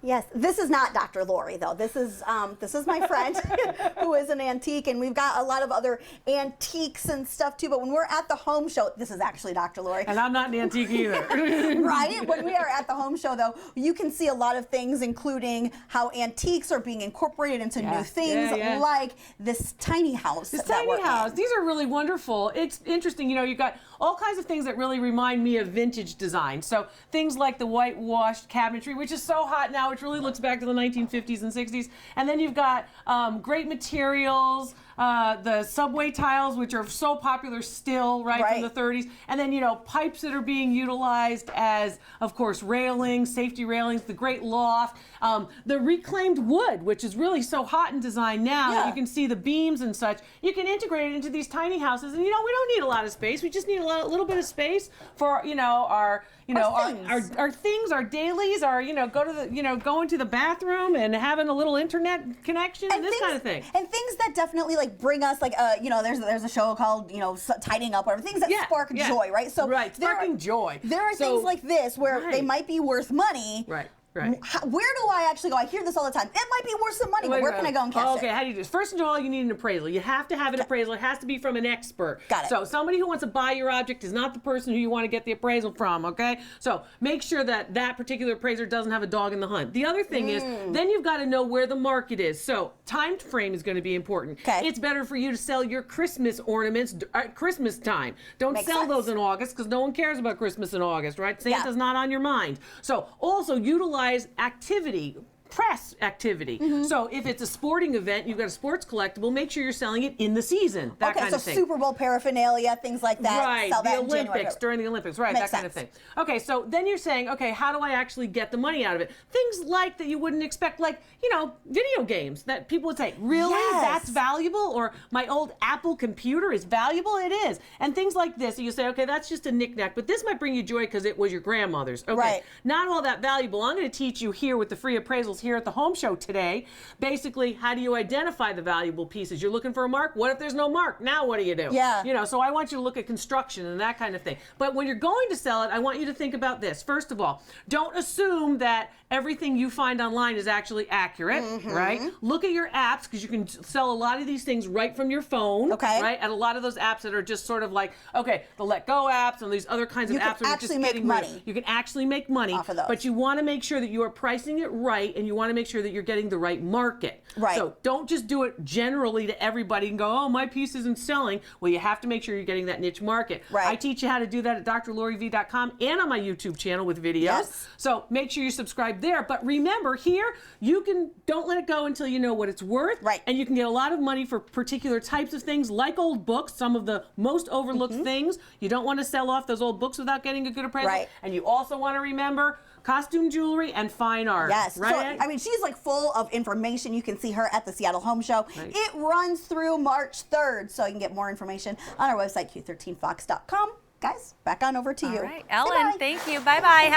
Yes, this is not Dr. Lori though. This is my friend who is an antique, and we've got a lot of other antiques and stuff too. But when we're at the home show, this is actually Dr. Lori. And I'm not an antique either. Right? When we are at the home show though, you can see a lot of things, including how antiques are being incorporated into new things, like this tiny house. This tiny house. These are really wonderful. It's interesting. You know, you've got all kinds of things that really remind me of vintage design. So things like the whitewashed cabinetry, which is so hot now, which really looks back to the 1950s and 60s. And then you've got great materials, the subway tiles, which are so popular still, right, from the 30s. And then, you know, pipes that are being utilized as, of course, railings, safety railings, the great loft, the reclaimed wood, which is really so hot in design now that you can see the beams and such. You can integrate it into these tiny houses, and you know, we don't need a lot of space. We just need a little bit of space for, you know, our things, our dailies, our, you know, going to the bathroom and having a little internet connection and this kind of thing. And things that definitely like bring us like, you know, there's a show called, you know, Tidying Up, whatever, things that spark joy, right? So sparking joy. There are things like this where they might be worth money. Right. Where do I actually go? I hear this all the time. It might be worth some money, but where can I go and catch it? Okay, how do you do this? First of all, you need an appraisal. You have to have an appraisal. It has to be from an expert. Got it. So somebody who wants to buy your object is not the person who you want to get the appraisal from, okay? So make sure that that particular appraiser doesn't have a dog in the hunt. The other thing is, then you've got to know where the market is. So time frame is going to be important. It's better for you to sell your Christmas ornaments at Christmas time. Don't sell those in August, because no one cares about Christmas in August, right? Santa's not on your mind. So also utilize activity, press activity. So if it's a sporting event, you've got a sports collectible, make sure you're selling it in the season. That kind of thing. Super Bowl paraphernalia, things like that. Right, Sell that the Olympics, during the Olympics, right, that kind of thing. Okay, so then you're saying, okay, how do I actually get the money out of it? Things like that you wouldn't expect, like, you know, video games that people would say, really? That's valuable? Or my old Apple computer is valuable? It is. And things like this, so you say, okay, that's just a knickknack, but this might bring you joy because it was your grandmother's. Okay, not all that valuable. I'm going to teach you here with the free appraisals here at the home show today. Basically, how do you identify the valuable pieces? You're looking for a mark. What if there's no mark? Now what do you do? You know, so I want you to look at construction and that kind of thing. But when you're going to sell it, I want you to think about this. First of all, don't assume that everything you find online is actually accurate, right? Look at your apps, because you can sell a lot of these things right from your phone, right? And a lot of those apps that are just sort of like, okay, the Let Go apps and these other kinds of apps that are just getting money. You can actually make money off of those. But you want to make sure that you are pricing it right, and you want to make sure that you're getting the right market. So don't just do it generally to everybody and go, oh, my piece isn't selling. Well, you have to make sure you're getting that niche market. I teach you how to do that at drloriv.com and on my YouTube channel with videos. So make sure you subscribe there. But remember, here, don't let it go until you know what it's worth. And you can get a lot of money for particular types of things, like old books, some of the most overlooked things. You don't want to sell off those old books without getting a good appraisal. And you also want to remember costume jewelry and fine art. So, I mean, she's like full of information. You can see her at the Seattle Home Show. It runs through March 3rd, so you can get more information on our website, q13fox.com. Guys, back on over to you. All right, Ellen, thank you. Bye-bye.